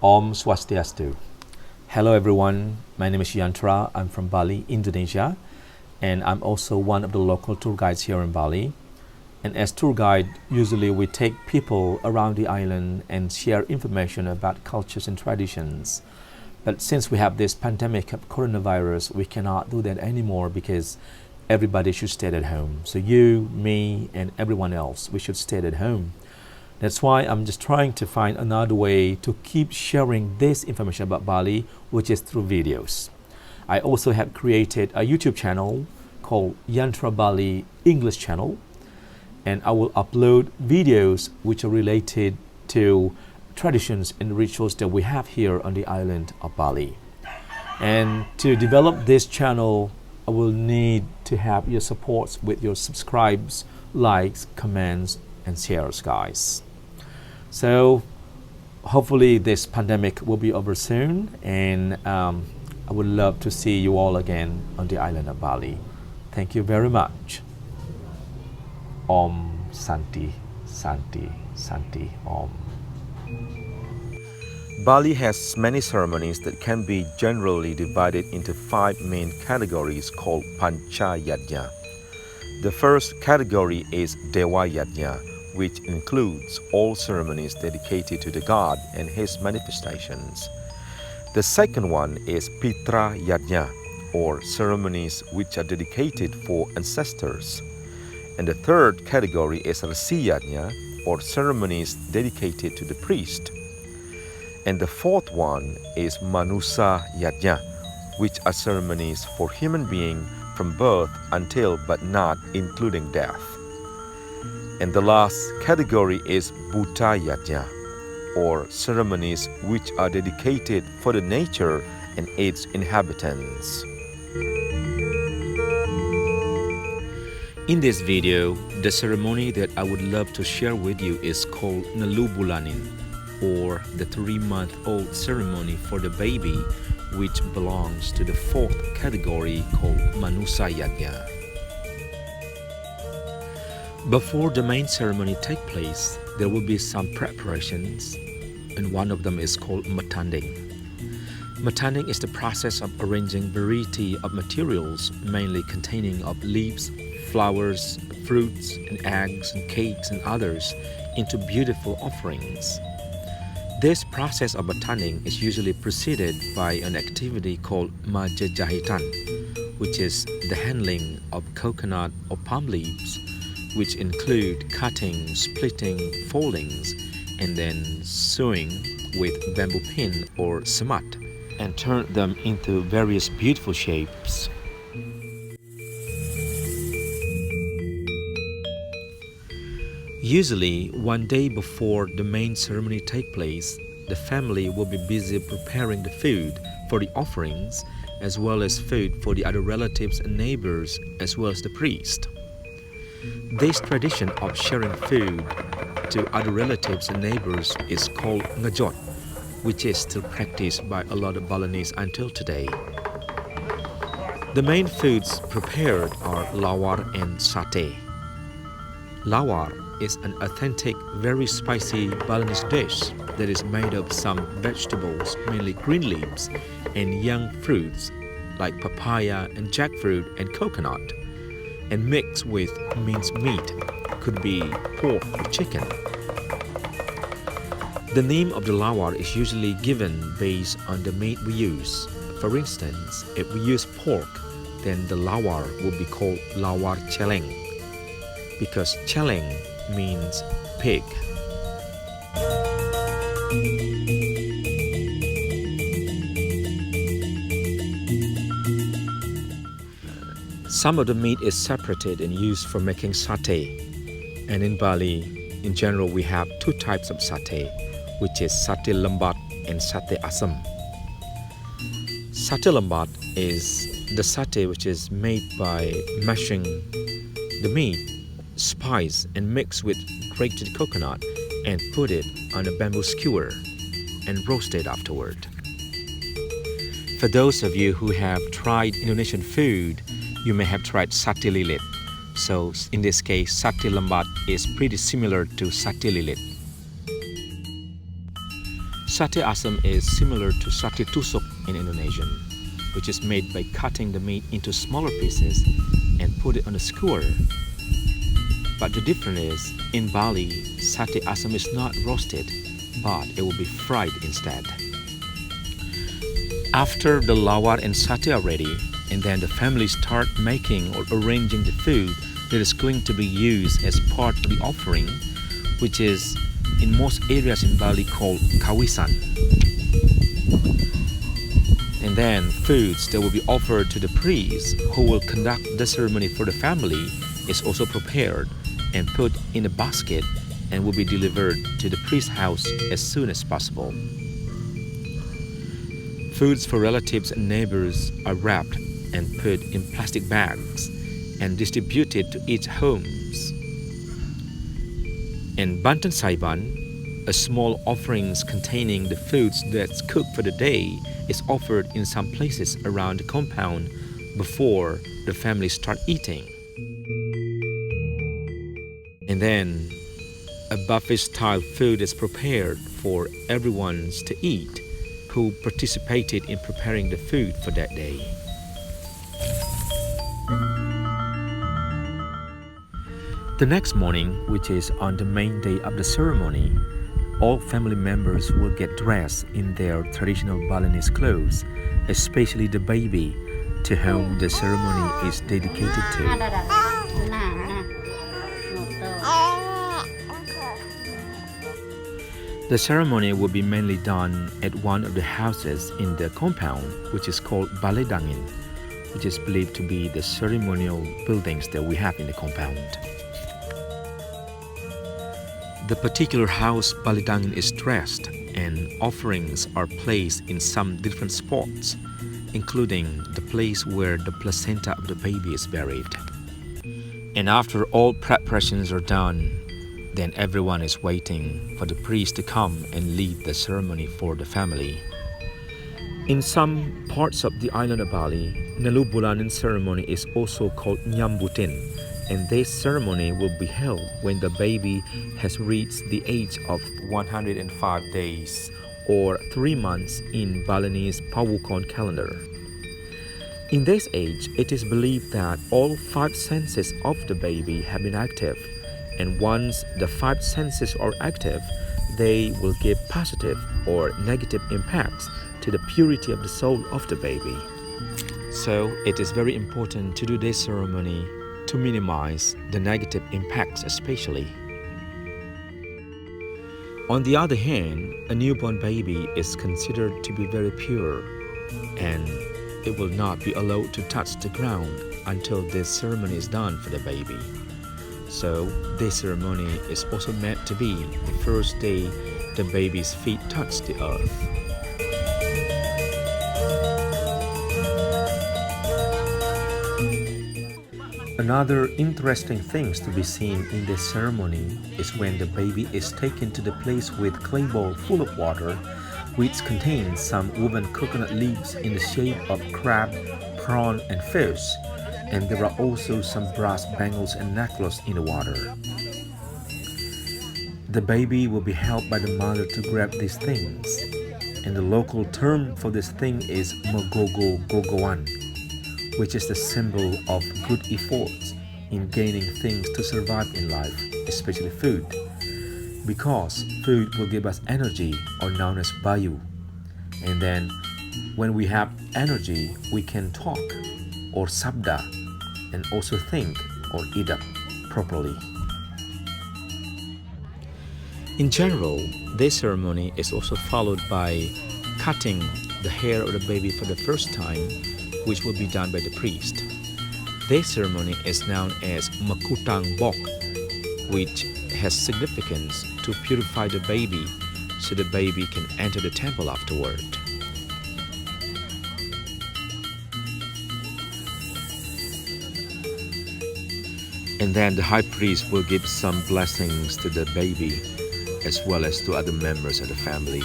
Om Swastiastu. Hello everyone, my name is Yantra. I'm from Bali, Indonesia, and I'm also one of the local tour guides here in Bali. And as tour guide, usually we take people around the island and share information about cultures and traditions. But since we have this pandemic of coronavirus, we cannot do that anymore because everybody should stay at home. So you, me, and everyone else, we should stay at home. That's why I'm just trying to find another way to keep sharing this information about Bali, which is through videos. I also have created a YouTube channel called Yantra Bali English channel, and I will upload videos which are related to traditions and rituals that we have here on the island of Bali. And to develop this channel, I will need to have your support with your subscribes, likes, comments, and shares, guys. So hopefully this pandemic will be over soon, and I would love to see you all again on the island of Bali. Thank you very much. Om Santi, Santi, Santi, Om. Bali has many ceremonies that can be generally divided into 5 main categories called Pancha Yajna. The first category is Dewa Yajna, which includes all ceremonies dedicated to the god and his manifestations. The second one is Pitra Yajna, or ceremonies which are dedicated for ancestors. And the third category is Rasi Yajna, or ceremonies dedicated to the priest. And the fourth one is Manusa Yajna, which are ceremonies for human beings from birth until but not including death. And the last category is Bhuta Yajna, or ceremonies which are dedicated for the nature and its inhabitants. In this video, the ceremony that I would love to share with you is called Nelu Bulanin, or the 3-month-old ceremony for the baby, which belongs to the fourth category called Manusa Yajna. Before the main ceremony takes place, there will be some preparations, and one of them is called matanding. Matanding is the process of arranging variety of materials, mainly containing of leaves, flowers, fruits, and eggs, and cakes, and others, into beautiful offerings. This process of matanding is usually preceded by an activity called majajahitan, which is the handling of coconut or palm leaves, which include cutting, splitting, foldings, and then sewing with bamboo pin or samat, and turn them into various beautiful shapes. Usually, one day before the main ceremony takes place, the family will be busy preparing the food for the offerings, as well as food for the other relatives and neighbors, as well as the priest. This tradition of sharing food to other relatives and neighbors is called ngajot, which is still practiced by a lot of Balinese until today. The main foods prepared are lawar and satay. Lawar is an authentic, very spicy Balinese dish that is made of some vegetables, mainly green leaves, and young fruits like papaya and jackfruit and coconut, and mixed with minced meat, could be pork or chicken. The name of the lawar is usually given based on the meat we use. For instance, if we use pork, then the lawar will be called lawar celeng, because celeng means pig. Some of the meat is separated and used for making satay. And in Bali, in general, we have 2 types of satay, which is satay lembat and satay asam. Satay lembat is the satay which is made by mashing the meat, spice, and mix with grated coconut and put it on a bamboo skewer and roast it afterward. For those of you who have tried Indonesian food, you may have tried satay lilit. So in this case, satay lembat is pretty similar to satay lilit. Sate asam is similar to sate tusuk in Indonesian, which is made by cutting the meat into smaller pieces and put it on a skewer. But the difference is, in Bali, sate asam is not roasted, but it will be fried instead. After the lawar and satay are ready, and then the family start making or arranging the food that is going to be used as part of the offering, which is in most areas in Bali called kawisan. And then foods that will be offered to the priest who will conduct the ceremony for the family is also prepared and put in a basket and will be delivered to the priest's house as soon as possible. Foods for relatives and neighbors are wrapped and put in plastic bags and distributed to each homes. And Bantan Saiban, a small offerings containing the foods that's cooked for the day, is offered in some places around the compound before the family start eating. And then a buffet-style food is prepared for everyone to eat who participated in preparing the food for that day. The next morning, which is on the main day of the ceremony, all family members will get dressed in their traditional Balinese clothes, especially the baby, to whom the ceremony is dedicated to. The ceremony will be mainly done at one of the houses in the compound, which is called Balai Dangin, which is believed to be the ceremonial buildings that we have in the compound. The particular house Balai Dangin is dressed, and offerings are placed in some different spots, including the place where the placenta of the baby is buried. And after all preparations are done, then everyone is waiting for the priest to come and lead the ceremony for the family. In some parts of the island of Bali, Nelu Bulanin Ceremony is also called Nyambutin, and this ceremony will be held when the baby has reached the age of 105 days or 3 months in Balinese Pawukon Calendar. In this age, it is believed that all 5 senses of the baby have been active, and once the 5 senses are active, they will give positive or negative impacts to the purity of the soul of the baby. So it is very important to do this ceremony to minimize the negative impacts especially. On the other hand, a newborn baby is considered to be very pure, and it will not be allowed to touch the ground until this ceremony is done for the baby. So this ceremony is also meant to be the first day the baby's feet touch the earth. Another interesting thing to be seen in this ceremony is when the baby is taken to the place with clay bowl full of water, which contains some woven coconut leaves in the shape of crab, prawn, and fish. And there are also some brass bangles and necklace in the water. The baby will be held by the mother to grab these things, and the local term for this thing is Mogogo Gogoan, which is the symbol of good efforts in gaining things to survive in life, especially food, because food will give us energy, or known as bayu. And then when we have energy, we can talk or sabda, and also think or eat up properly. In general, this ceremony is also followed by cutting the hair of the baby for the first time, which will be done by the priest. This ceremony is known as Makutang Bok, which has significance to purify the baby so the baby can enter the temple afterward. And then the high priest will give some blessings to the baby as well as to other members of the family.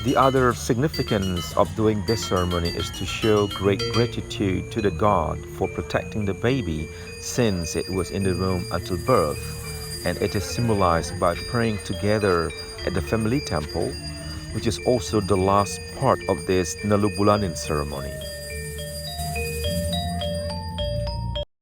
The other significance of doing this ceremony is to show great gratitude to the God for protecting the baby since it was in the womb until birth, and it is symbolized by praying together at the family temple, which is also the last part of this Nelu Bulanin ceremony.